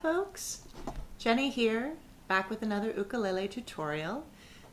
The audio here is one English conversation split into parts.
Folks, Jenny here, back with another ukulele tutorial.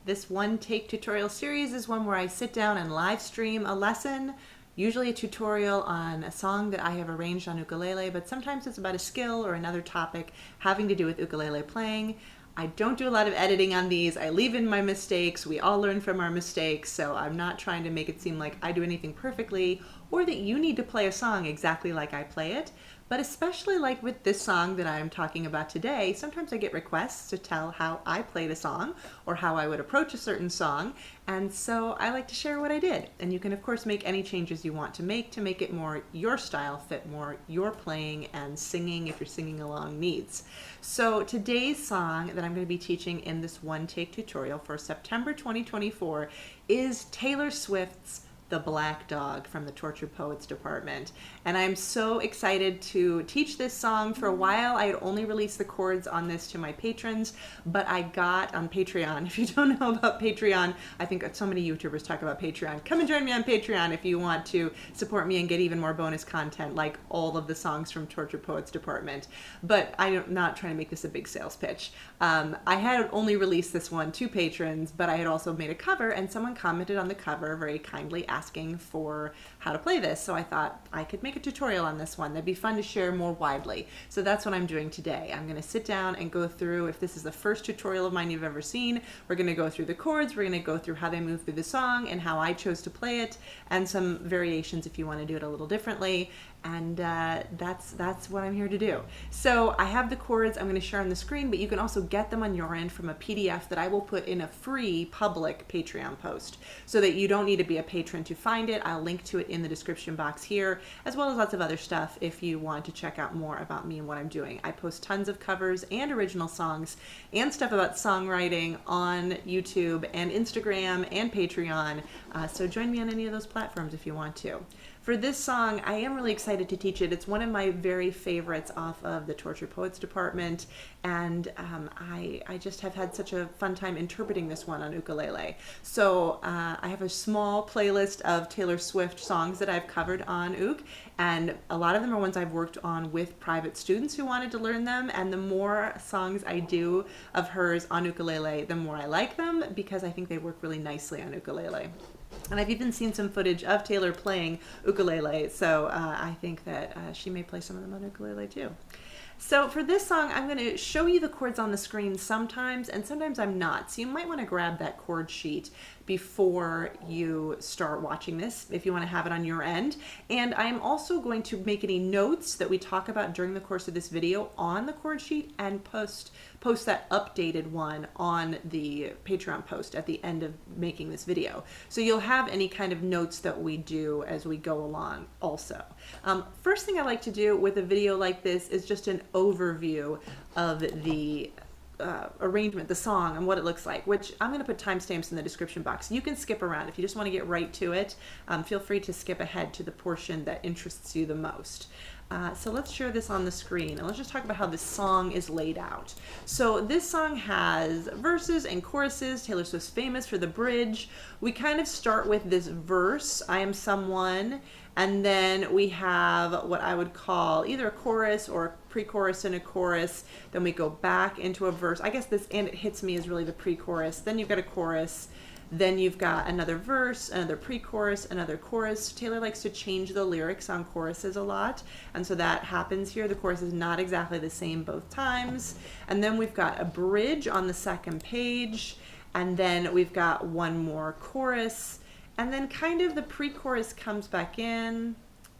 This one-take tutorial series is one where I sit down and live stream a lesson, usually a tutorial on a song that I have arranged on ukulele, but sometimes it's about a skill or another topic having to do with ukulele playing. I don't do a lot of editing on these. I leave in my mistakes. We all learn from our mistakes, so I'm not trying to make it seem like I do anything perfectly or that you need to play a song exactly like I play it. But especially like with this song that I'm talking about today, sometimes I get requests to tell how I played a song or how I would approach a certain song. And so I like to share what I did. And you can of course make any changes you want to make it more your style, fit more your playing and singing if you're singing along needs. So today's song that I'm going to be teaching in this one-take tutorial for September 2024 is Taylor Swift's The Black Dog from the Tortured Poets Department. And I'm so excited to teach this song. For a while I had only released the chords on this to my patrons, but I got on Patreon. If you don't know about Patreon, I think so many YouTubers talk about Patreon. Come and join me on Patreon if you want to support me and get even more bonus content like all of the songs from Tortured Poets Department. But I'm not trying to make this a big sales pitch. I had only released this one to patrons, but I had also made a cover and someone commented on the cover very kindly asking for how to play this. So I thought I could make a tutorial on this one. That'd be fun to share more widely. So that's what I'm doing today. I'm going to sit down and go through, if this is the first tutorial of mine you've ever seen, we're going to go through the chords, we're going to go through how they move through the song and how I chose to play it, and some variations if you want to do it a little differently. And that's what I'm here to do. So I have the chords I'm going to share on the screen, but you can also get them on your end from a PDF that I will put in a free public Patreon post so that you don't need to be a patron to find it. I'll link to it in the description box here, as well as lots of other stuff if you want to check out more about me and what I'm doing. I post tons of covers and original songs and stuff about songwriting on YouTube and Instagram and Patreon. So join me on any of those platforms if you want to. For this song, I am really excited to teach it. It's one of my very favorites off of the Tortured Poets Department, and I just have had such a fun time interpreting this one on ukulele. So I have a small playlist of Taylor Swift songs that I've covered on Ook, and a lot of them are ones I've worked on with private students who wanted to learn them, and the more songs I do of hers on ukulele, the more I like them because I think they work really nicely on ukulele. And I've even seen some footage of Taylor playing ukulele, so I think that she may play some of them on ukulele too. So for this song, I'm going to show you the chords on the screen sometimes, and sometimes I'm not. So you might want to grab that chord sheet before you start watching this, if you want to have it on your end. And I'm also going to make any notes that we talk about during the course of this video on the chord sheet and post that updated one on the Patreon post at the end of making this video. So you'll have any kind of notes that we do as we go along also. First thing I like to do with a video like this is just an overview of the arrangement, the song, and what it looks like, which I'm going to put timestamps in the description box. You can skip around. If you just want to get right to it, feel free to skip ahead to the portion that interests you the most. So let's share this on the screen and let's just talk about how this song is laid out. So this song has verses and choruses. Taylor Swift's famous for the bridge. We kind of start with this verse, I am someone, and then we have what I would call either a chorus or a pre-chorus and a chorus. Then we go back into a verse. I guess this "and it hits me" is really the pre-chorus. Then you've got a chorus. Then you've got another verse, another pre-chorus, another chorus. Taylor likes to change the lyrics on choruses a lot, and so that happens here. The chorus is not exactly the same both times. And then we've got a bridge on the second page, and then we've got one more chorus, and then kind of the pre-chorus comes back in,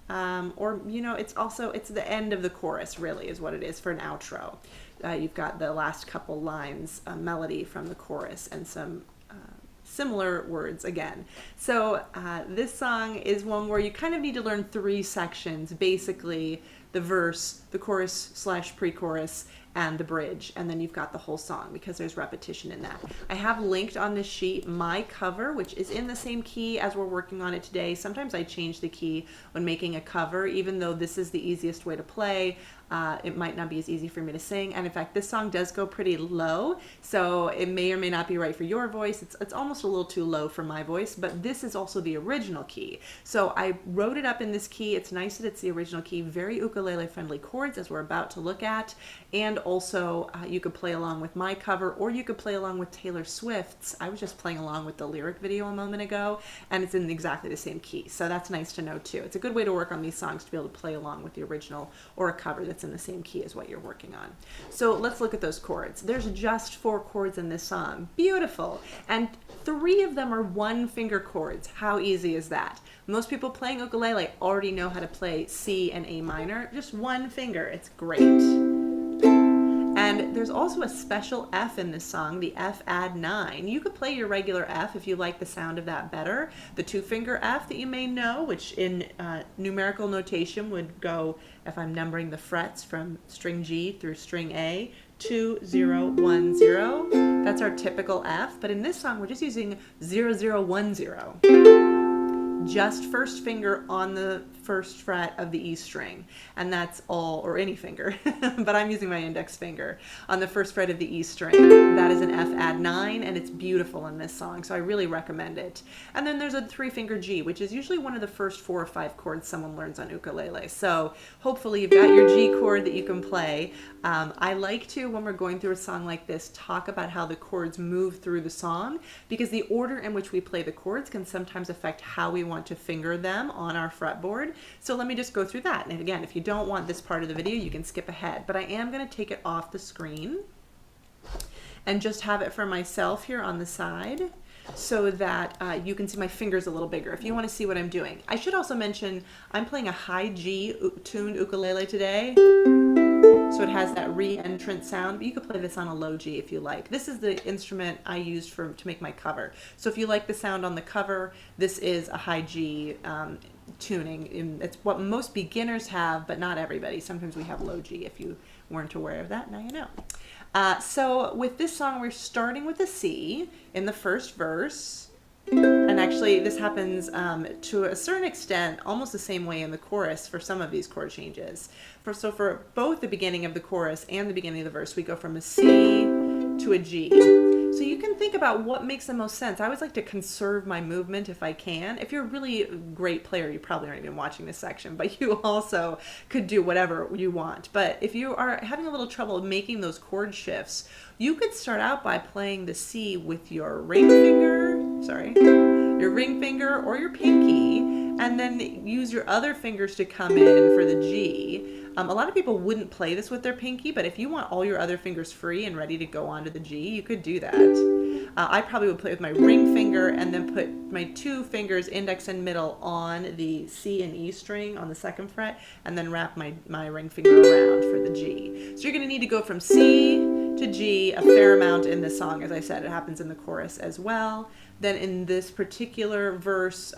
or you know, it's the end of the chorus really is what it is for an outro. You've got the last couple lines, a melody from the chorus, and some similar words again. So this song is one where you kind of need to learn three sections, basically the verse, the chorus / pre-chorus, and the bridge, and then you've got the whole song because there's repetition in that. I have linked on this sheet my cover, which is in the same key as we're working on it today. Sometimes I change the key when making a cover, even though this is the easiest way to play. It might not be as easy for me to sing, and in fact this song does go pretty low, so it may or may not be right for your voice. It's almost a little too low for my voice, but this is also the original key, so I wrote it up in this key. It's nice that it's the original key, very ukulele friendly chords as we're about to look at, and also you could play along with my cover, or you could play along with Taylor Swift's. I was just playing along with the lyric video a moment ago, and it's in exactly the same key, so that's nice to know too. It's a good way to work on these songs, to be able to play along with the original or a cover that's in the same key as what you're working on. So let's look at those chords. There's just 4 chords in this song. Beautiful. And 3 of them are 1-finger chords. How easy is that? Most people playing ukulele already know how to play C and A minor. Just 1 finger. It's great. And there's also a special F in this song, the F add 9. You could play your regular F if you like the sound of that better. The 2-finger F that you may know, which in numerical notation would go, if I'm numbering the frets from string G through string A, 2, 0, 1, 0. That's our typical F, but in this song we're just using 0, 0, 1, 0. Just first finger on the first fret of the E string, and that's all, or any finger, but I'm using my index finger on the first fret of the E string. That is an F add 9, and it's beautiful in this song, so I really recommend it. And then there's a 3-finger G, which is usually one of the first 4 or 5 chords someone learns on ukulele. So hopefully you've got your G chord that you can play. I like to, when we're going through a song like this, talk about how the chords move through the song, because the order in which we play the chords can sometimes affect how we want to finger them on our fretboard. So let me just go through that. And again, if you don't want this part of the video, you can skip ahead, but I am going to take it off the screen and just have it for myself here on the side, so that you can see my fingers a little bigger if you want to see what I'm doing. I should also mention I'm playing a high G tuned ukulele today, so it has that re-entrant sound, but you could play this on a low G if you like. This is the instrument I used to make my cover. So if you like the sound on the cover, this is a high G tuning. It's what most beginners have, but not everybody. Sometimes we have low G. If you weren't aware of that, now you know. So with this song, we're starting with a C in the first verse. And actually, this happens to a certain extent almost the same way in the chorus for some of these chord changes. So for both the beginning of the chorus and the beginning of the verse, we go from a C to a G. So you can think about what makes the most sense. I always like to conserve my movement if I can. If you're a really great player, you probably aren't even watching this section, but you also could do whatever you want. But if you are having a little trouble making those chord shifts, you could start out by playing the C with your ring finger, your ring finger or your pinky, and then use your other fingers to come in for the G. A lot of people wouldn't play this with their pinky, but if you want all your other fingers free and ready to go on to the G, you could do that. I probably would play with my ring finger and then put my 2 fingers, index and middle, on the C and E string on the 2nd fret, and then wrap my ring finger around for the G. So you're going to need to go from C to G a fair amount in this song. As I said, it happens in the chorus as well. Then in this particular verse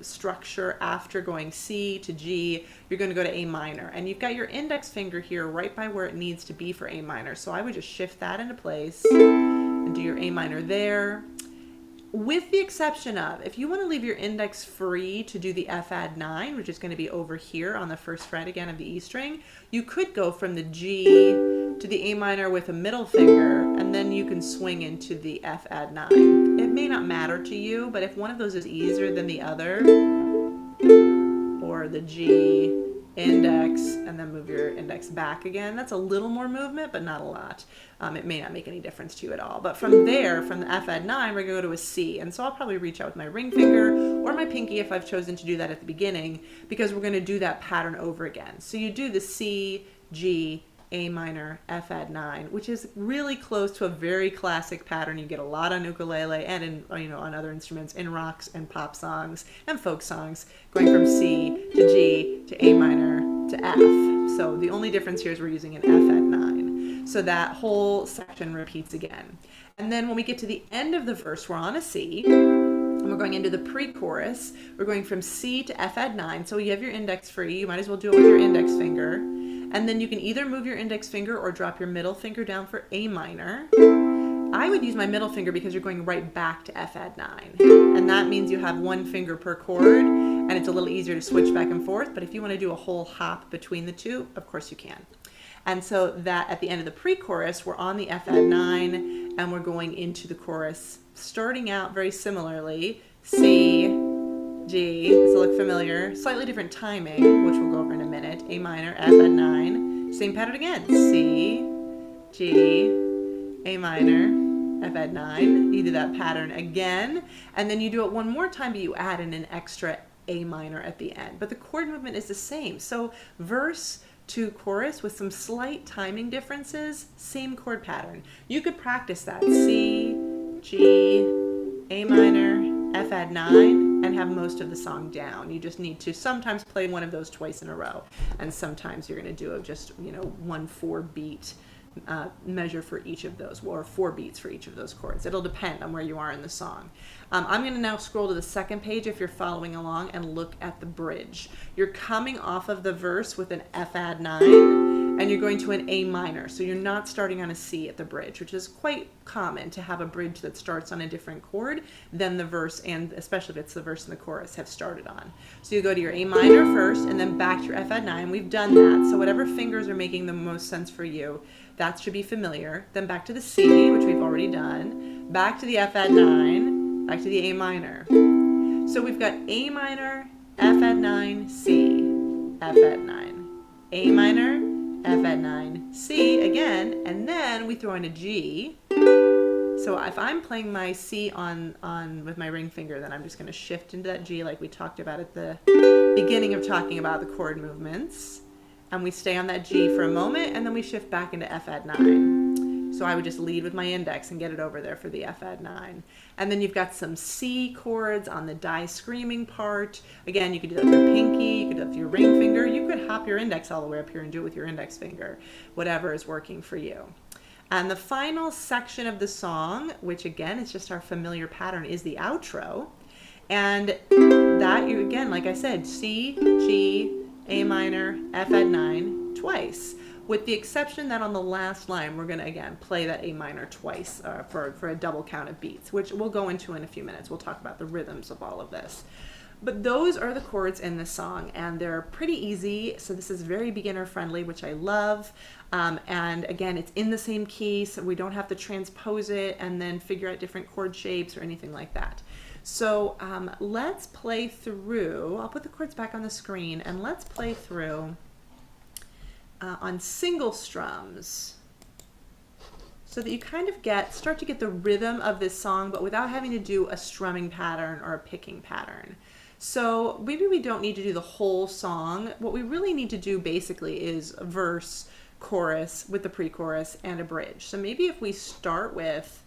structure, after going C to G, you're going to go to A minor. And you've got your index finger here right by where it needs to be for A minor. So I would just shift that into place and do your A minor there. With the exception of, if you want to leave your index free to do the F add 9, which is going to be over here on the 1st fret again of the E string, you could go from the G to the A minor with a middle finger, and then you can swing into the F add 9. It may not matter to you, but if one of those is easier than the other, or the G, index, and then move your index back again, that's a little more movement, but not a lot. It may not make any difference to you at all. But from there, from the F add 9, we're going to go to a C. And so I'll probably reach out with my ring finger or my pinky if I've chosen to do that at the beginning, because we're going to do that pattern over again. So you do the C, G, A minor, F add 9, which is really close to a very classic pattern you get a lot on ukulele and in, on other instruments, in rocks and pop songs and folk songs, going from C to G to A minor to F. So the only difference here is we're using an F add 9. So that whole section repeats again. And then when we get to the end of the verse, we're on a C. And we're going into the pre-chorus. We're going from C to F add 9. So you have your index free. You might as well do it with your index finger. And then you can either move your index finger or drop your middle finger down for A minor. I would use my middle finger because you're going right back to F add 9. And that means you have one finger per chord, and it's a little easier to switch back and forth. But if you want to do a whole hop between the two, of course you can. And so that at the end of the pre-chorus, we're on the F add 9, and we're going into the chorus, starting out very similarly, C, G, does it look familiar? Slightly different timing, which we'll go over in a minute. A minor, F add 9, same pattern again, C, G, A minor, F add 9. You do that pattern again, and then you do it one more time, but you add in an extra A minor at the end. But the chord movement is the same. So verse to chorus with some slight timing differences, same chord pattern. You could practice that. C, G, A minor, F add 9, and have most of the song down. You just need to sometimes play one of those twice in a row, and sometimes you're going to do just 1 4 beat measure for each of those, or 4 beats for each of those chords. It'll depend on where you are in the song. I'm going to now scroll to the second page if you're following along and look at the bridge. You're coming off of the verse with an F add 9, and you're going to an A minor. So you're not starting on a C at the bridge, which is quite common to have a bridge that starts on a different chord than the verse, and especially if it's the verse and the chorus have started on. So you go to your A minor first and then back to your F add 9. We've done that. So whatever fingers are making the most sense for you, that should be familiar. Then back to the C, which we've already done. Back to the F add 9, back to the A minor. So we've got A minor, F add 9, C, F add 9. A minor, F add 9, C again, and then we throw in a G. So if I'm playing my C on with my ring finger, then I'm just going to shift into that G like we talked about at the beginning of talking about the chord movements. And we stay on that G for a moment, and then we shift back into F add 9. So I would just lead with my index and get it over there for the F add 9. And then you've got some C chords on the die screaming part. Again, you could do that with your pinky, you could do that with your ring finger. You could hop your index all the way up here and do it with your index finger, whatever is working for you. And the final section of the song, which again is just our familiar pattern, is the outro. And that, you again, like I said, C, G, A minor, F add 9 twice, with the exception that on the last line we're going to again play that A minor twice for a double count of beats, which we'll go into in a few minutes. We'll talk about the rhythms of all of this. But those are the chords in this song, and they're pretty easy. So this is very beginner friendly, which I love. And again, it's in the same key, so we don't have to transpose it and then figure out different chord shapes or anything like that. So let's play through. I'll put the chords back on the screen, and let's play through on single strums, so that you kind of start to get the rhythm of this song, but without having to do a strumming pattern or a picking pattern. So maybe we don't need to do the whole song. What we really need to do basically is a verse, chorus with the pre-chorus, and a bridge. So maybe if we start with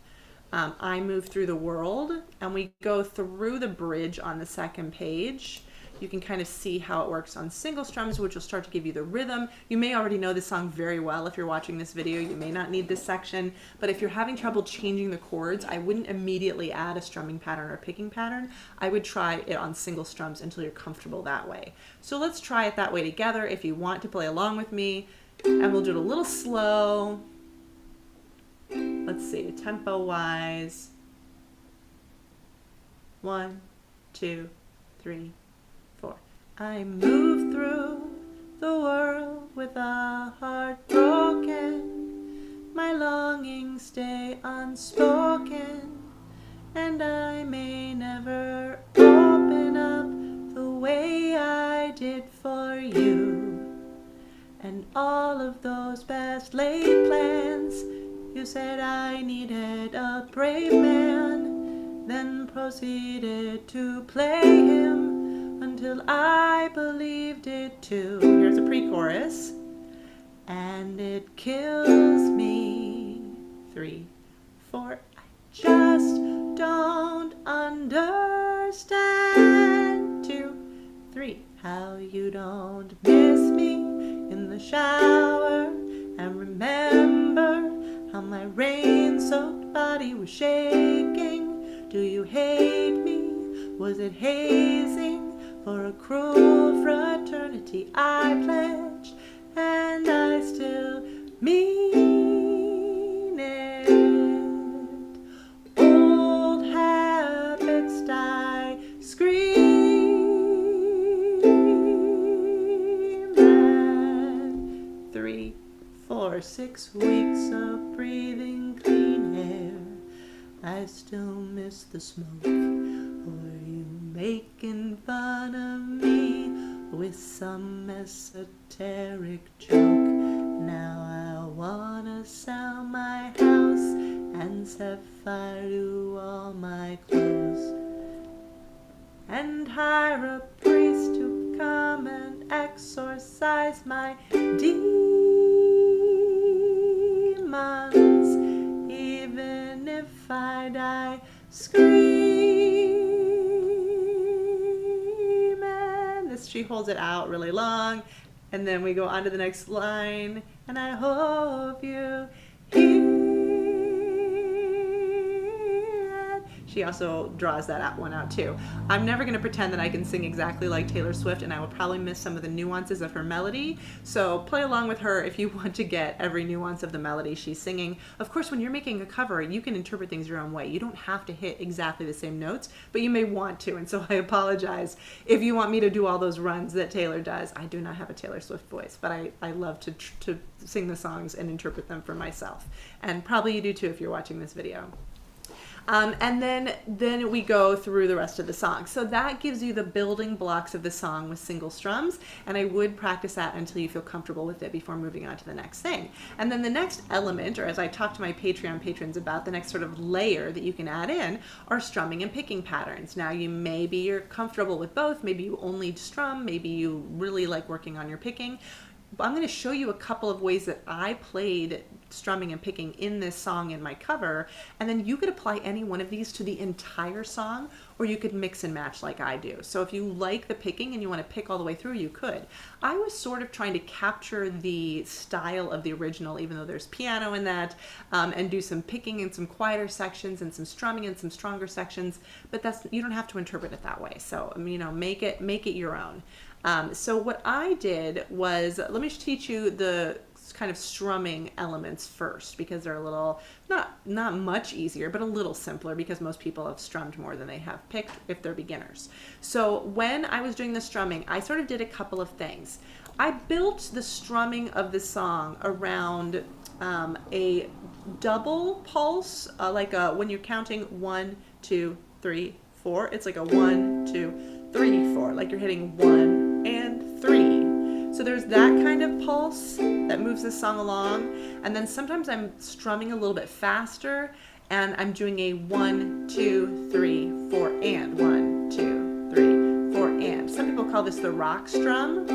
I Move Through the World, and we go through the bridge on the second page, you can kind of see how it works on single strums, which will start to give you the rhythm. You may already know this song very well if you're watching this video. You may not need this section, but if you're having trouble changing the chords, I wouldn't immediately add a strumming pattern or picking pattern. I would try it on single strums until you're comfortable that way. So let's try it that way together if you want to play along with me, and we'll do it a little slow. Let's see, tempo-wise. 1, 2, 3, 4. I move through the world with a heart broken. My longings stay unspoken, and I may never open up the way I did for you. And all of those best laid plans, you said I needed a brave man, then proceeded to play him until I believed it too. Here's a pre-chorus. And it kills me. 3, 4. I just don't understand. 2, 3. How you don't miss me in the shower and remember how my rain-soaked body was shaking. Do you hate me? Was it hazing? For a cruel fraternity I pledged, and mean it. Old habits die, scream. And 3, 4, 6 weeks of breathing clean air, I still miss the smoke. Or you making fun of me with some esoteric joke. Now I wanna sell my house and set fire to all my clothes, and hire a priest to come and exorcise my demons. Even if I die screaming. She holds it out really long, and then we go on to the next line. And I hope you hear it. She also draws that one out too. I'm never going to pretend that I can sing exactly like Taylor Swift, and I will probably miss some of the nuances of her melody. So play along with her if you want to get every nuance of the melody she's singing. Of course, when you're making a cover, you can interpret things your own way. You don't have to hit exactly the same notes, but you may want to. And so I apologize if you want me to do all those runs that Taylor does. I do not have a Taylor Swift voice, but I love to sing the songs and interpret them for myself. And probably you do too if you're watching this video. And then we go through the rest of the song. So that gives you the building blocks of the song with single strums, and I would practice that until you feel comfortable with it before moving on to the next thing. And then the next element, or as I talk to my Patreon patrons about, the next sort of layer that you can add in are strumming and picking patterns. Now you're comfortable with both, maybe you only strum, maybe you really like working on your picking. I'm going to show you a couple of ways that I played strumming and picking in this song in my cover, and then you could apply any one of these to the entire song, or you could mix and match like I do. So if you like the picking and you want to pick all the way through, you could. I was sort of trying to capture the style of the original, even though there's piano in that, and do some picking in some quieter sections and some strumming in some stronger sections, but you don't have to interpret it that way. So, make it your own. So what I did was, let me teach you the kind of strumming elements first, because they're a little, not much easier, but a little simpler, because most people have strummed more than they have picked if they're beginners. So when I was doing the strumming, I sort of did a couple of things. I built the strumming of the song around a double pulse, when you're counting 1, 2, 3, 4, it's like a 1, 2, 3, 4, like you're hitting 1 and 3. So there's that kind of pulse that moves the song along. And then sometimes I'm strumming a little bit faster, and I'm doing a 1, 2, 3, 4, and 1, 2, 3, 4, and. Some people call this the rock strum.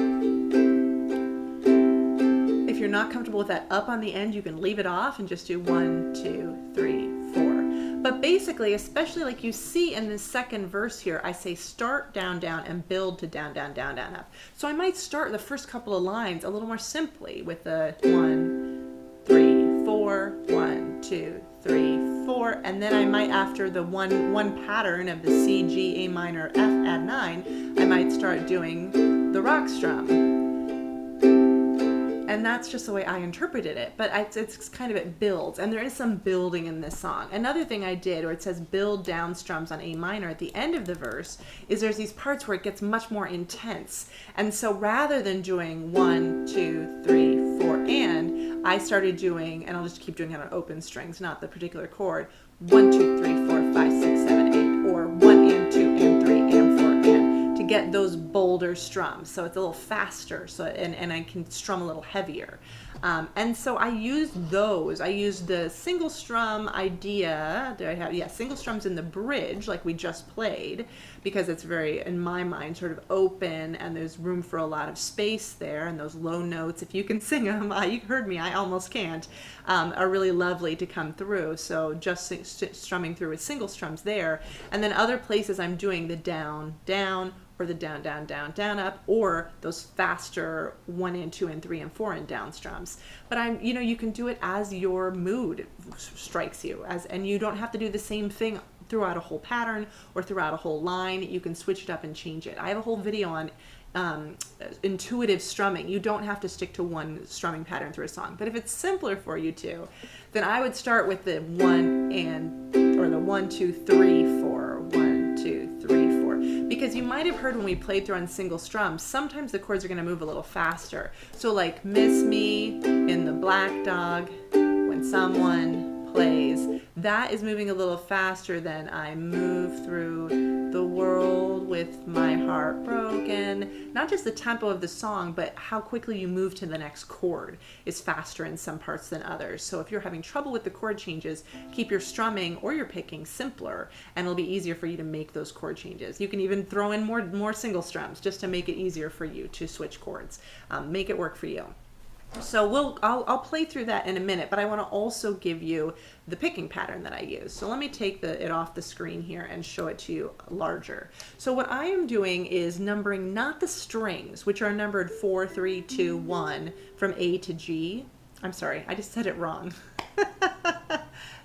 If you're not comfortable with that up on the end, you can leave it off and just do 1, 2, 3, 4. But basically, especially like you see in the second verse here, I say start down, down, and build to down, down, down, down, up. So I might start the first couple of lines a little more simply with the 1, 3, 4, 1, 2, 3, 4, and then I might, after the one pattern of the C, G, A minor, F, add 9, I might start doing the rock strum. And that's just the way I interpreted it, but it's kind of, it builds, and there is some building in this song. Another thing I did, where it says build down strums on A minor at the end of the verse, is there's these parts where it gets much more intense. And so rather than doing 1, 2, 3, 4, and, I started doing, and I'll just keep doing it on open strings, not the particular chord, 1, 2, 3, 4, 5, 6, 7, 8, or 1 and 2 and 3 and 4 and, to get those bolder strums. So it's a little faster, and I can strum a little heavier. And so I used those. I used the single strum idea. Single strums in the bridge, like we just played, because it's very, in my mind, sort of open, and there's room for a lot of space there, and those low notes, if you can sing them, you heard me, I almost can't, are really lovely to come through. So just strumming through with single strums there. And then other places I'm doing the down, down, or the down, down, down, down, up, or those faster 1 and 2 and 3 and 4 and down strums. But you can do it as your mood strikes you, and you don't have to do the same thing throughout a whole pattern or throughout a whole line. You can switch it up and change it. I have a whole video on intuitive strumming. You don't have to stick to one strumming pattern through a song. But if it's simpler for you to, then I would start with the 1 and, or the 1, 2, 3, 4, 1, 2, 3, 4. Because you might have heard when we played through on single strums, sometimes the chords are going to move a little faster. So like miss me in the black dog, when someone plays, that is moving a little faster than I move through the world with my heart broken. Not just the tempo of the song, but how quickly you move to the next chord is faster in some parts than others. So if you're having trouble with the chord changes, keep your strumming or your picking simpler, and it'll be easier for you to make those chord changes. You can even throw in more single strums just to make it easier for you to switch chords. Make it work for you. So I'll play through that in a minute, but I want to also give you the picking pattern that I use. So let me take it off the screen here and show it to you larger. So what I am doing is numbering not the strings, which are numbered 4, 3, 2, 1 from A to G. I'm sorry, I just said it wrong.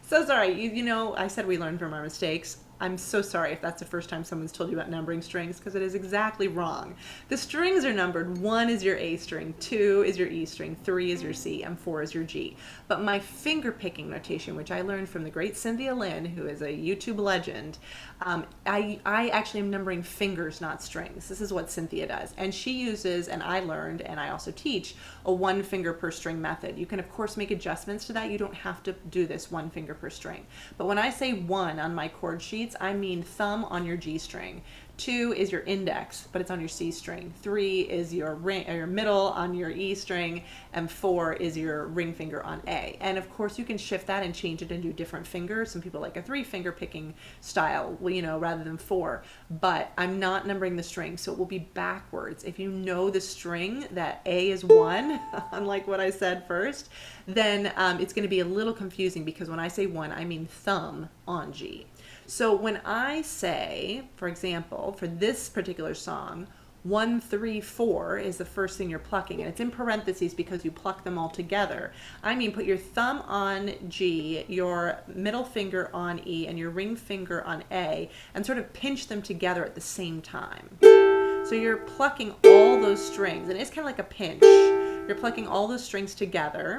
So sorry, you know, I said we learn from our mistakes. I'm so sorry if that's the first time someone's told you about numbering strings, because it is exactly wrong. The strings are numbered. 1 is your A string, 2 is your E string, 3 is your C, and 4 is your G. But my finger picking notation, which I learned from the great Cynthia Lynn, who is a YouTube legend, I actually am numbering fingers, not strings. This is what Cynthia does. And she uses, and I learned, and I also teach, a 1 finger per string method. You can, of course, make adjustments to that. You don't have to do this 1 finger per string. But when I say 1 on my chord sheets, I mean thumb on your G string. 2 is your index, but it's on your C string. 3 is your middle on your E string, and 4 is your ring finger on A. And of course, you can shift that and change it and do different fingers. Some people like a 3 finger picking style, you know, rather than 4. But I'm not numbering the string, so it will be backwards. If you know the string that A is 1, unlike what I said first, then it's going to be a little confusing, because when I say 1, I mean thumb on G. So when I say, for example, for this particular song, 1, 3, 4 is the first thing you're plucking, and it's in parentheses because you pluck them all together. I mean, put your thumb on G, your middle finger on E, and your ring finger on A, and sort of pinch them together at the same time. So you're plucking all those strings, and it's kind of like a pinch. You're plucking all those strings together,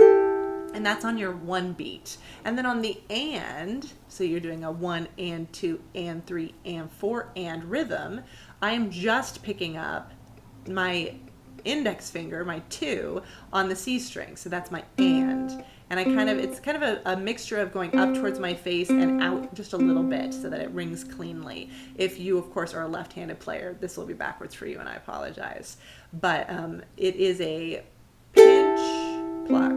and that's on your 1 beat. And then on the and, so you're doing a 1 and 2 and 3 and 4 and rhythm, I am just picking up my index finger, my 2, on the C string. So that's my and. And it's kind of a mixture of going up towards my face and out just a little bit so that it rings cleanly. If you, of course, are a left-handed player, this will be backwards for you, and I apologize. But it is a pinch, pluck,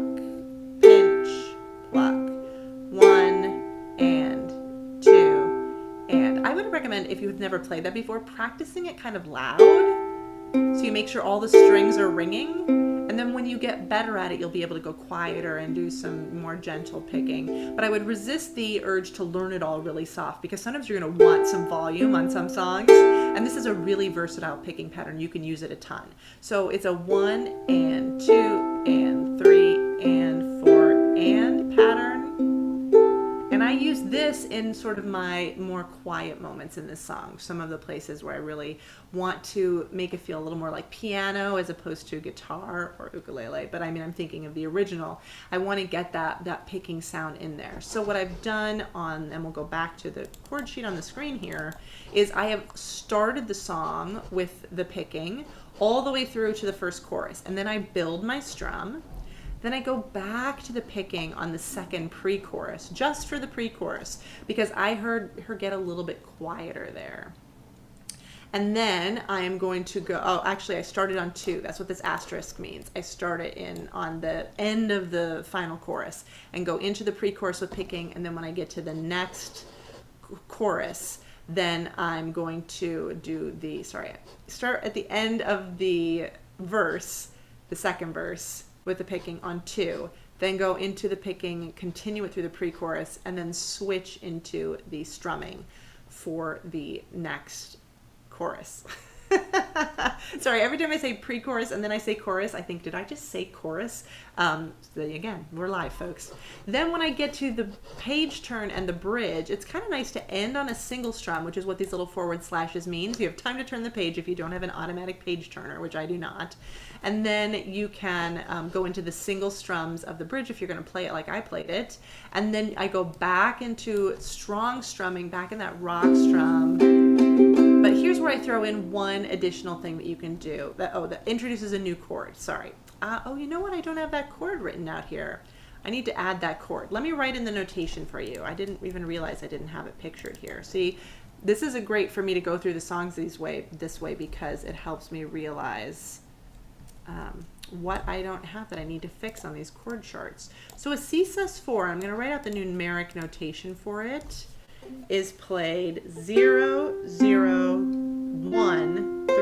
pinch, pluck, 1 and 2 and. I would recommend, if you've never played that before, practicing it kind of loud so you make sure all the strings are ringing, and then when you get better at it, you'll be able to go quieter and do some more gentle picking. But I would resist the urge to learn it all really soft, because sometimes you're going to want some volume on some songs, and this is a really versatile picking pattern. You can use it a ton. So it's a 1 and 2 and 3 and 4 and pattern. And I use this in sort of my more quiet moments in this song. Some of the places where I really want to make it feel a little more like piano as opposed to guitar or ukulele. But I mean, I'm thinking of the original. I want to get that picking sound in there. So what I've done and we'll go back to the chord sheet on the screen here, is I have started the song with the picking all the way through to the first chorus. And then I build my strum. Then I go back to the picking on the second pre-chorus, just for the pre-chorus, because I heard her get a little bit quieter there. And then I am going to go, I started on 2. That's what this asterisk means. I start it on the end of the final chorus and go into the pre-chorus with picking, and then when I get to the next chorus, then I'm going to start at the end of the verse, the second verse, with the picking on 2, then go into the picking, continue it through the pre-chorus, and then switch into the strumming for the next chorus. Sorry, every time I say pre-chorus and then I say chorus, I think, did I just say chorus? So again, we're live, folks. Then when I get to the page turn and the bridge, it's kind of nice to end on a single strum, which is what these little forward slashes mean. So you have time to turn the page if you don't have an automatic page turner, which I do not. And then you can go into the single strums of the bridge if you're going to play it like I played it. And then I go back into strong strumming, back in that rock strum. But here's where I throw in one additional thing that you can do. That introduces a new chord. Sorry. Oh, you know what? I don't have that chord written out here. I need to add that chord. Let me write in the notation for you. I didn't even realize I didn't have it pictured here. See, this is great for me to go through the songs this way because it helps me realize what I don't have that I need to fix on these chord charts. So a C sus4, I'm going to write out the numeric notation for it, is played 0, 0, 1, 3.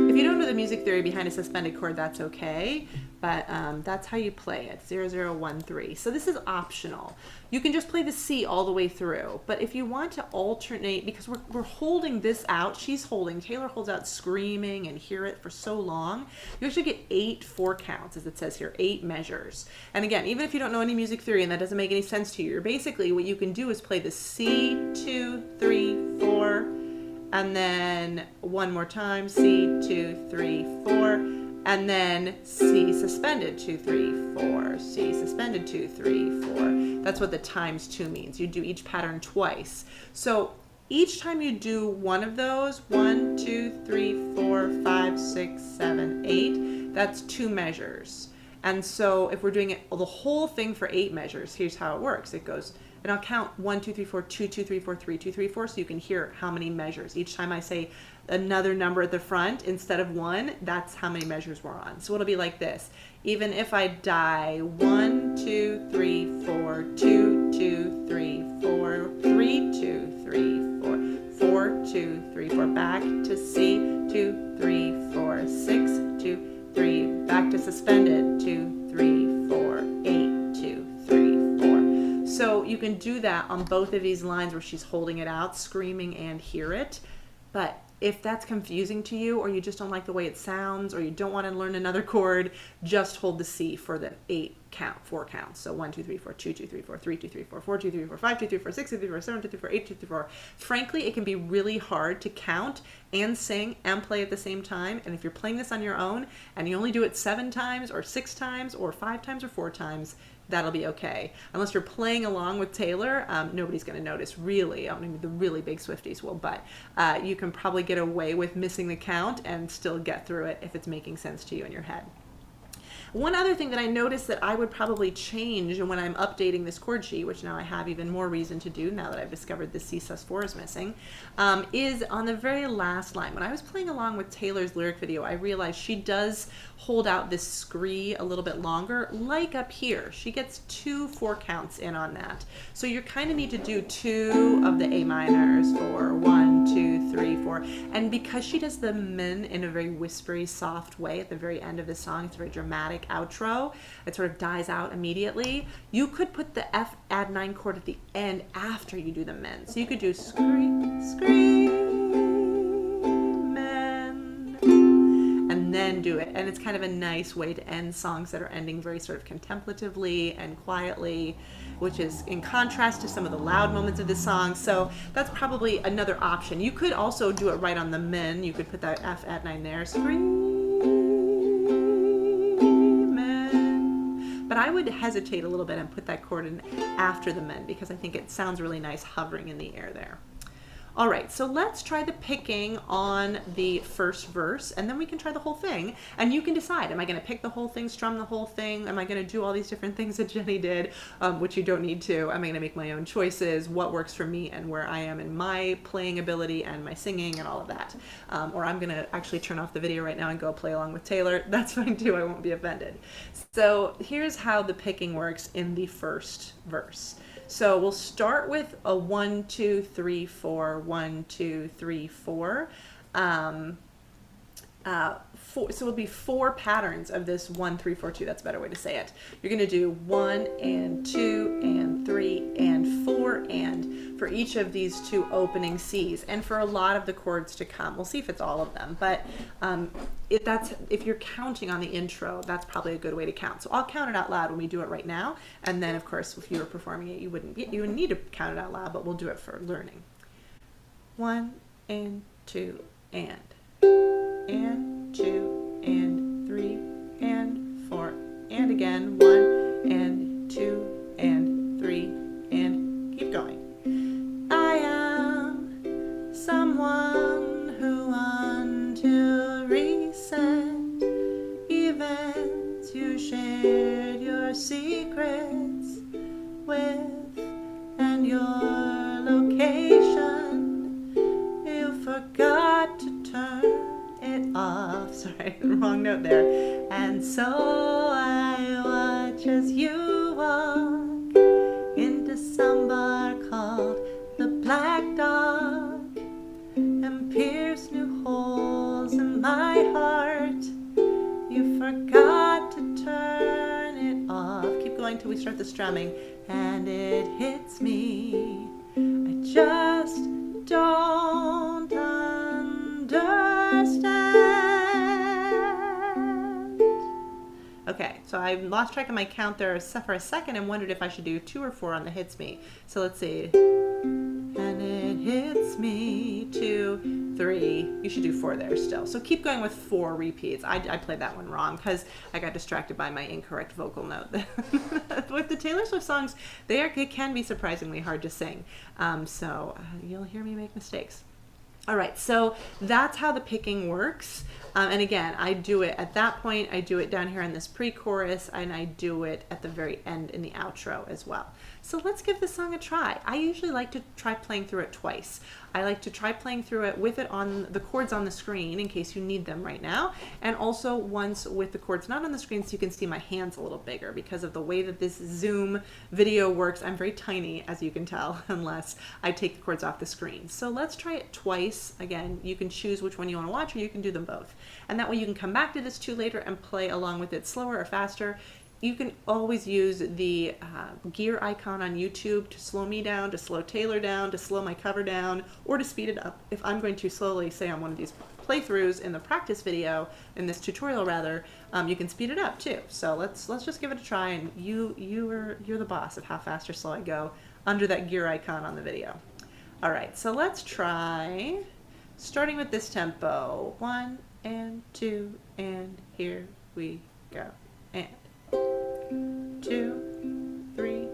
If you don't know the music theory behind a suspended chord, that's okay, but that's how you play it, 0, 0, 1, 3. So this is optional. You can just play the C all the way through, but if you want to alternate, because we're holding this out, Taylor holds out Screaming and Hear It for so long, you actually get 8 4 counts, as it says here, 8 measures. And again, even if you don't know any music theory and that doesn't make any sense to you, you're basically, what you can do is play the C, 2, 3, 4, and then one more time, C, 2, 3, 4, and then C suspended 2, 3, 4, C suspended 2, 3, 4. That's what the times 2 means. You do each pattern twice. So each time you do one of those, 1, 2, 3, 4, 5, 6, 7, 8, that's 2 measures. And so if we're doing it the whole thing for 8 measures, here's how it works. It goes, and I'll count 1, 2, 3, 4, 2, 2, 3, 4, 3, 2, 3, 4, so you can hear how many measures. Each time I say another number at the front instead of 1, that's how many measures we're on. So it'll be like this. Even if I die 1, 2, 3, 4, 2, 2, 3, 4, 3, 2, 3, 4, 4, 2, 3, 4, back to C, 2, 3, 4, 6, 2, 3, back to suspended, 2, 3, 4, 8, 2, 3, 4. So you can do that on both of these lines where she's holding it out, Screaming and Hear It. But if that's confusing to you, or you just don't like the way it sounds, or you don't want to learn another chord, just hold the C for the 4 counts. So 1, 2, 3, 4, 2, 2, 3, 4, 3, 2, 3, 4, 4, 2, 3, 4, 5, 2, 3, 4, 6, 2, 3, 4, 7, 2, 3, 4, 8, 2, 3, 4. Frankly, it can be really hard to count and sing and play at the same time. And if you're playing this on your own and you only do it 7 times or 6 times or 5 times or 4 times, that'll be okay. Unless you're playing along with Taylor, nobody's going to notice, really. I mean, the really big Swifties will, but you can probably get away with missing the count and still get through it if it's making sense to you in your head. One other thing that I noticed that I would probably change when I'm updating this chord sheet, which now I have even more reason to do now that I've discovered the C sus4 is missing, is on the very last line. When I was playing along with Taylor's lyric video, I realized she does hold out this scree a little bit longer, like up here. She gets 2 4 counts in on that. So you kind of need to do 2 of the A minors for 1, 2, 3, 4. And because she does the min in a very whispery, soft way at the very end of the song, it's a very dramatic outro, it sort of dies out immediately, you could put the F add 9 chord at the end after you do the min. So you could do scream, and then do it. And it's kind of a nice way to end songs that are ending very sort of contemplatively and quietly, which is in contrast to some of the loud moments of the song. So that's probably another option. You could also do it right on the min. You could put that F add 9 there, but I would hesitate a little bit and put that chord in after the min because I think it sounds really nice hovering in the air there. All right, so let's try the picking on the first verse, and then we can try the whole thing, and you can decide, am I gonna pick the whole thing, strum the whole thing? Am I gonna do all these different things that Jenny did, which you don't need to? Am I gonna make my own choices, what works for me and where I am in my playing ability and my singing and all of that? Or I'm gonna actually turn off the video right now and go play along with Taylor. That's fine too, I won't be offended. So here's how the picking works in the first verse. So we'll start with a 1, 2, 3, 4, 1, 2, 3, 4. so it'll be 4 patterns of this 1, 3, 4, 2. That's a better way to say it. You're going to do 1 and 2 and 3 and 4 and for each of these 2 opening C's, and for a lot of the chords to come. We'll see if it's all of them, but if you're counting on the intro, that's probably a good way to count. So I'll count it out loud when we do it right now, and then of course if you were performing it, you wouldn't need to count it out loud, but we'll do it for learning. 1 and 2 and 2 and 3 and 4 and again 1 and 2 and 3 and keep going. I am someone who until recent events you shared your secrets with, and your location you forgot to turn it off. Sorry, wrong note there. And so I watch as you walk into some bar called the Black Dog and pierce new holes in my heart. You forgot to turn it off. Keep going till we start the strumming. And it hits me, I just don't understand. Okay, so I lost track of my count there for a second and wondered if I should do 2 or 4 on the hits me. So let's see. And it hits me 2, 3. You should do 4 there still. So keep going with 4 repeats. I played that one wrong because I got distracted by my incorrect vocal note. With the Taylor Swift songs, it can be surprisingly hard to sing. So you'll hear me make mistakes. All right, so that's how the picking works. And again, I do it at that point, I do it down here in this pre-chorus, and I do it at the very end in the outro as well. So let's give this song a try. I usually like to try playing through it twice. I like to try playing through it with it on the chords on the screen in case you need them right now, and also once with the chords not on the screen so you can see my hands a little bigger because of the way that this Zoom video works. I'm very tiny, as you can tell, unless I take the chords off the screen. So let's try it twice. Again, you can choose which one you want to watch, or you can do them both. And that way you can come back to this too later and play along with it slower or faster. You can always use the gear icon on YouTube to slow me down, to slow Taylor down, to slow my cover down, or to speed it up. If I'm going to slowly say on one of these playthroughs in the practice video, in this tutorial rather, you can speed it up too. So let's just give it a try, and you're the boss of how fast or slow I go under that gear icon on the video. All right, so let's try starting with this tempo. 1 and 2 and here we go. And 2, 3,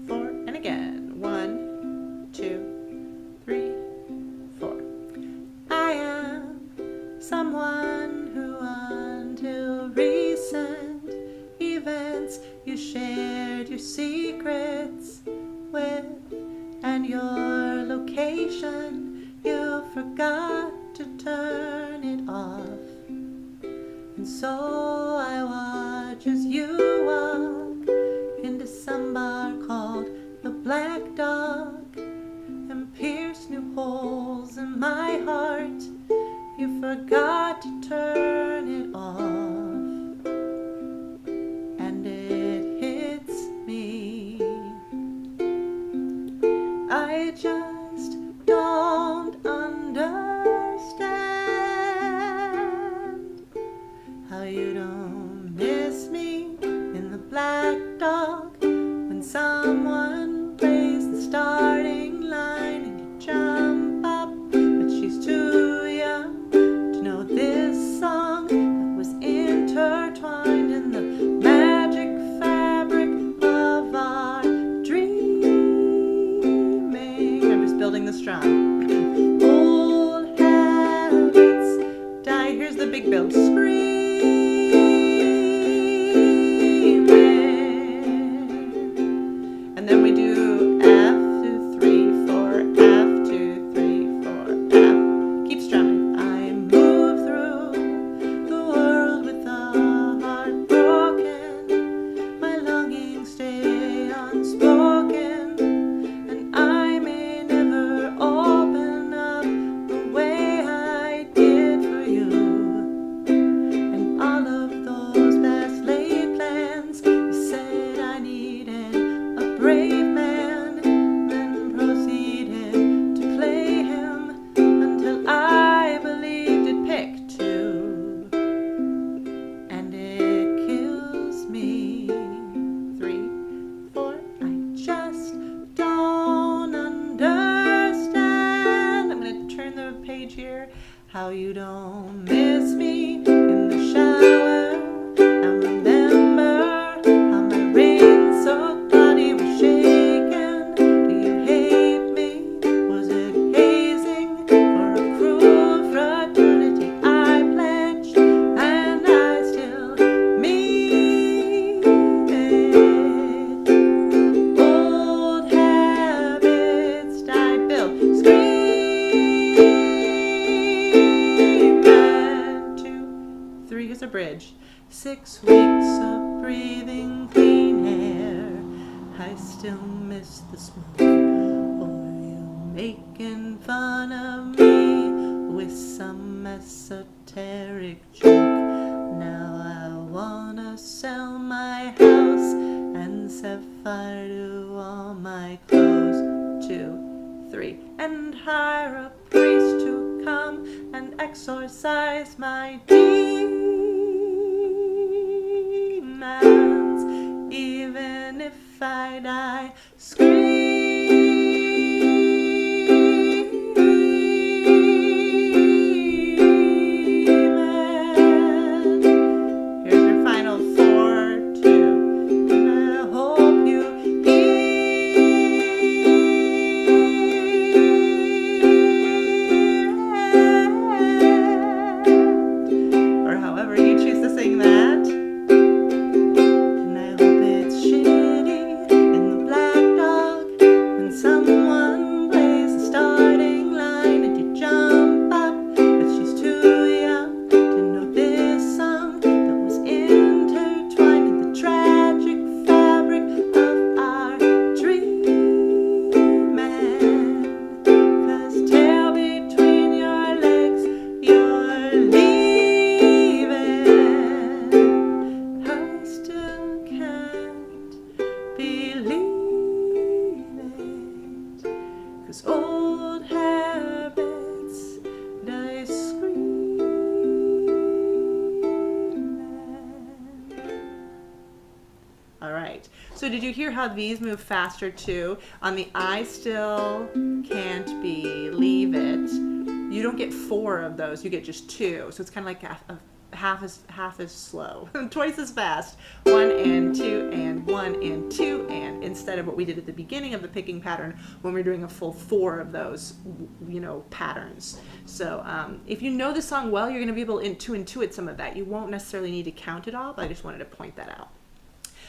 4, and again. 1, 2, 3, 4. I am someone who until recent events you shared your secrets with, and your location you forgot to turn it off. And so I watch as you walk into some bar called the Black Dog and pierce new holes in my heart. You forgot to turn it off, and it hits me. I just don't understand how you don't miss me in the Black Dog when someone plays the starting line and you jump up, but she's too young to know this song that was intertwined in the magic fabric of our dreaming. I'm just building the strum. Old habits die. Here's the big build. Scream. And then we do F, 2, 3, 4, F, 2, 3, 4, F. Keep strumming. I move through the world with a heart broken. My longings stay unspoken, and I may never open up the way I did for you. how you don't miss me in the shower, and remember how my rain-soaked body was shaking. Do you hate me? Was it hazing for a cruel fraternity I pledged, and I still mean it? Old habits die built. Scream. 3 is a bridge. 6 weeks of breathing clean air. I still miss the smoke. Or you making fun of me with some esoteric joke. Now I wanna sell my house and set fire to all my clothes. 2, 3, and hire a priest to come and exorcise my demons, even if I die screaming. Here's your final 4, 2, and I hope you or however you choose to sing that. And I hope it's shitty in the Black Dog when someone plays the starting line and you jump up, but she's too young to know this song that was intertwined in the tragic fabric of our dreaming. 'Cause tail between your legs, you're leaving. I still can't believe it, 'cause old habits die screaming. All right. So did you hear how these move faster too? On the I still can't believe it, you don't get 4 of those. You get just 2. So it's kind of like half as slow, twice as fast. 1 and 2 and 1 and 2 and, instead of what we did at the beginning of the picking pattern when we're doing a full 4 of those, patterns. So if you know the song well, you're going to be able to intuit some of that. You won't necessarily need to count it all, but I just wanted to point that out.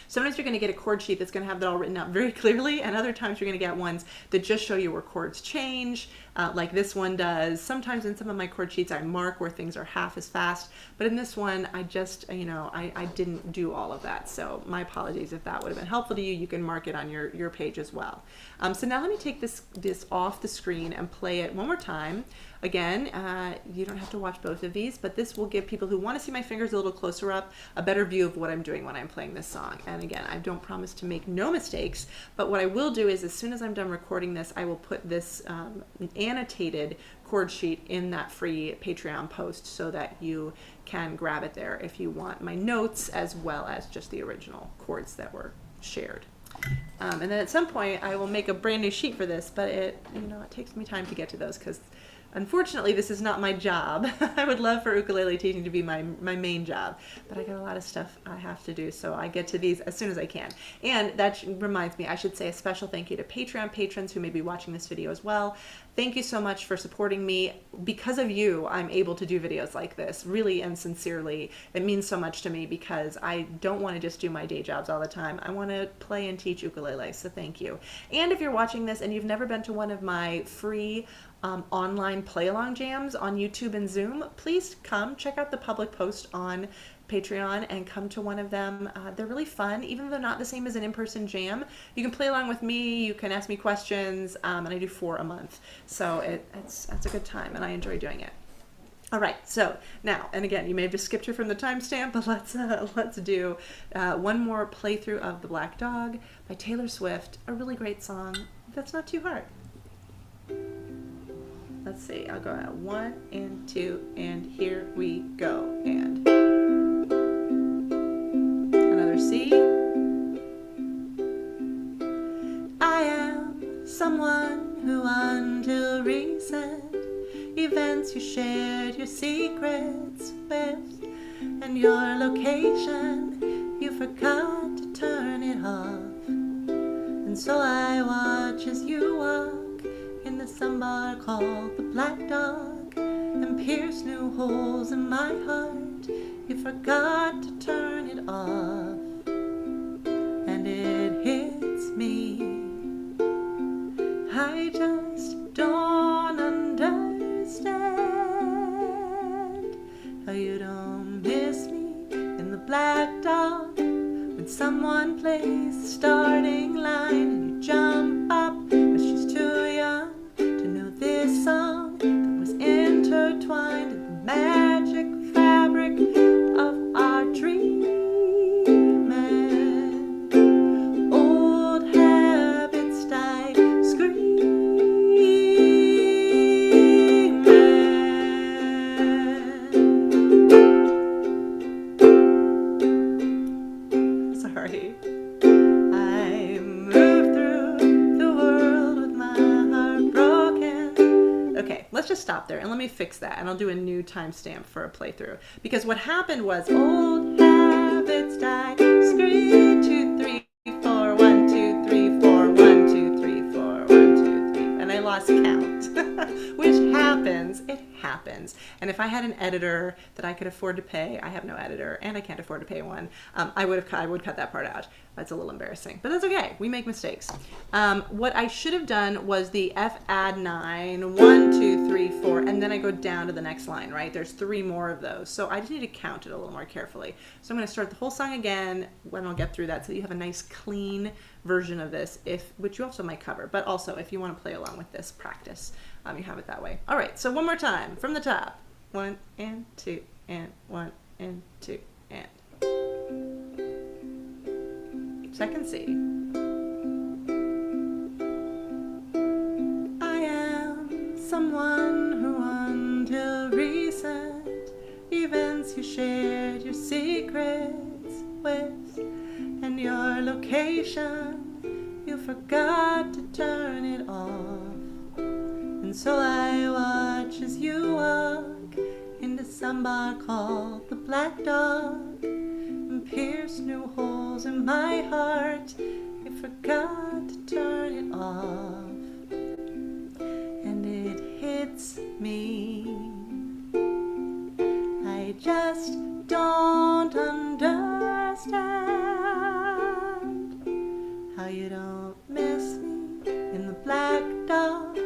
Sometimes you're going to get a chord sheet that's going to have that all written out very clearly, and other times you're going to get ones that just show you where chords change, like this one does. Sometimes in some of my chord sheets I mark where things are half as fast, but in this one I just, I didn't do all of that. So my apologies if that would have been helpful to you. You can mark it on your page as well. So now let me take this off the screen and play it one more time. Again, you don't have to watch both of these, but this will give people who want to see my fingers a little closer up a better view of what I'm doing when I'm playing this song. And again, I don't promise to make no mistakes, but what I will do is as soon as I'm done recording this, I will put this annotated chord sheet in that free Patreon post so that you can grab it there if you want my notes as well as just the original chords that were shared. And then at some point I will make a brand new sheet for this, but it takes me time to get to those because unfortunately, this is not my job. I would love for ukulele teaching to be my main job, but I got a lot of stuff I have to do, so I get to these as soon as I can. And that reminds me, I should say a special thank you to Patreon patrons who may be watching this video as well. Thank you so much for supporting me. Because of you, I'm able to do videos like this, really and sincerely. It means so much to me because I don't want to just do my day jobs all the time. I want to play and teach ukulele, so thank you. And if you're watching this and you've never been to one of my free online play-along jams on YouTube and Zoom, please come check out the public post on Patreon and come to one of them. They're really fun, even though they're not the same as an in-person jam. You can play along with me, you can ask me questions, and I do 4 a month. So it's a good time and I enjoy doing it. All right, so now, and again, you may have just skipped here from the timestamp, but let's do one more playthrough of The Black Dog by Taylor Swift, a really great song that's not too hard. Let's see, I'll go out 1 and 2, and here we go. And another C. I am someone who until recent events you shared your your secrets with, and your location, you forgot to turn it off. And so I watch as you walk in the sunbar called the Black Dog, and pierce new holes in my heart. You forgot to turn it off, and it hits me. I just don't understand how you don't miss me in the Black Dog. When someone plays the starting line and you jump up, but she's too young to know this song that was intertwined in the magic fabric of our dreaming. Old habits die screaming. Sorry. I move through the world with my heart broken. Okay, let's just stop there and let me fix that, and I'll do a new timestamp for a playthrough. Because what happened was old habits die. Scream 2, 3, 4, 1, 2, 3, 4, 1, 2, 3, 4, 1, 2, 3, and I lost count, which happens. It happens. And if I had an editor that I could afford to pay, I have no editor, and I can't afford to pay one. I would cut that part out. That's a little embarrassing, but that's okay. We make mistakes. What I should have done was the F add 9, 1, 2, 3, 4, and then I go down to the next line, right? There's 3 more of those. So I just need to count it a little more carefully. So I'm going to start the whole song again when I'll get through that, so you have a nice clean version of this, which you also might cover, but also if you want to play along with this practice, you have it that way. All right, so one more time from the top. 1 and 2 and 1 and 2 and. Second C. I am someone who until recent events you shared your secrets with, and your location you forgot to turn it off. And so I watch as you walk into some bar called the Black Dog, and pierce new holes in my heart. You forgot to turn it off, and it hits me. I just don't understand how you don't miss me in the Black Dog.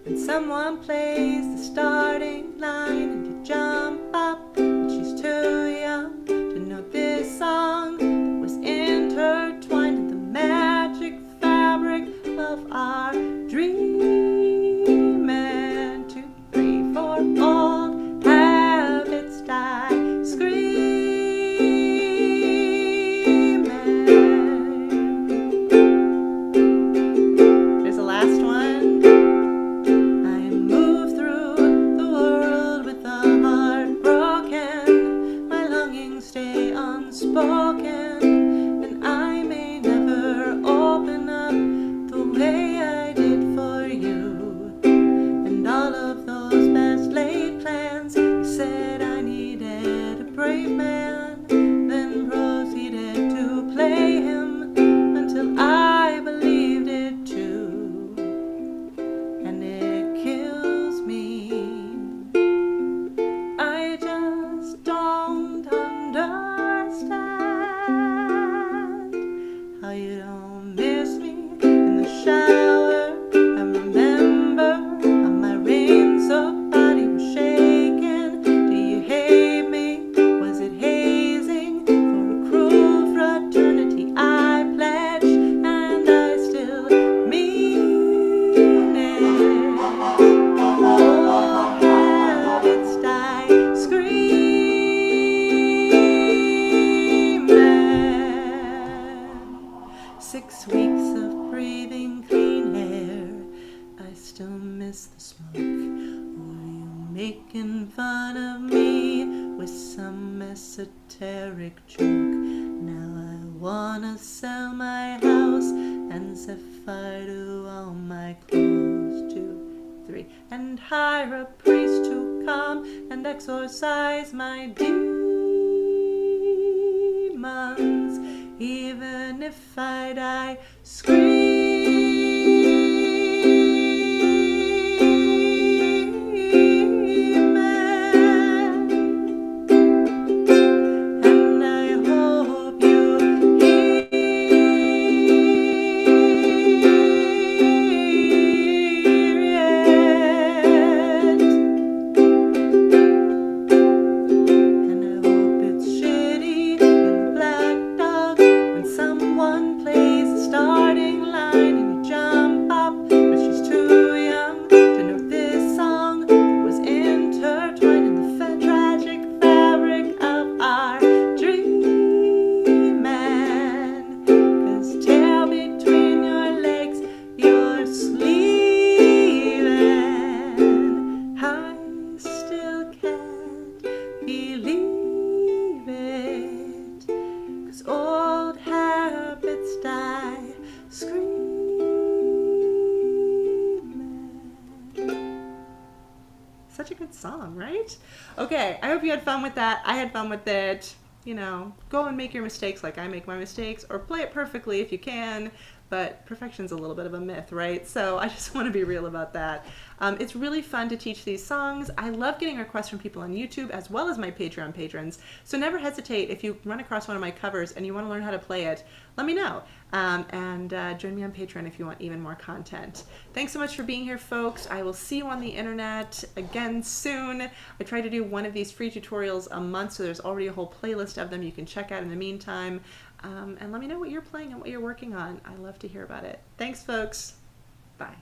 When someone plays the starting line and you jump up, and she's too young to know this song that was intertwined in the magic fabric of our dreaming. 2, 3, 4, old habits die screaming. There's the last one. Unspoken, and I may never open up the way I did for you. And all of those best laid plans, you said I needed a brave man, then proceeded to play him until I believed it too. And it kills me. I just don't understand how you don't miss me in the shower. I remember how my rain-soaked body was shaking. Do you hate me? Was it hazing? For a cruel fraternity I pledged, and I still mean it. Old habits die screaming. 6 weeks of breathing clean air, I still miss the smoke. Were you making fun of me with some esoteric joke? Now I wanna sell my house and set fire to all my clothes. 2, 3, and hire a priest to calm and exorcise my demons. Even if I die screaming, and I hope you hear it. And I hope it's shitty in the black dog when someone plays the starting line and you jump up, but she's too young to know this song that was intertwined in the tragic fabric of our dreaming. 'Cause tail between your legs, you're sleeping. I still can't believe it, 'cause old habits die screaming. Such a good song, right? Okay, I hope you had fun with that. I had fun with it. You know, go and make your mistakes like I make my mistakes, or play it perfectly if you can, but perfection's a little bit of a myth, right? So I just want to be real about that. It's really fun to teach these songs. I love getting requests from people on YouTube as well as my Patreon patrons. So never hesitate if you run across one of my covers and you want to learn how to play it, let me know. And join me on Patreon if you want even more content. Thanks so much for being here, folks. I will see you on the internet again soon. I try to do one of these free tutorials a month, so there's already a whole playlist of them you can check out in the meantime. And let me know what you're playing and what you're working on. I love to hear about it. Thanks, folks. Bye.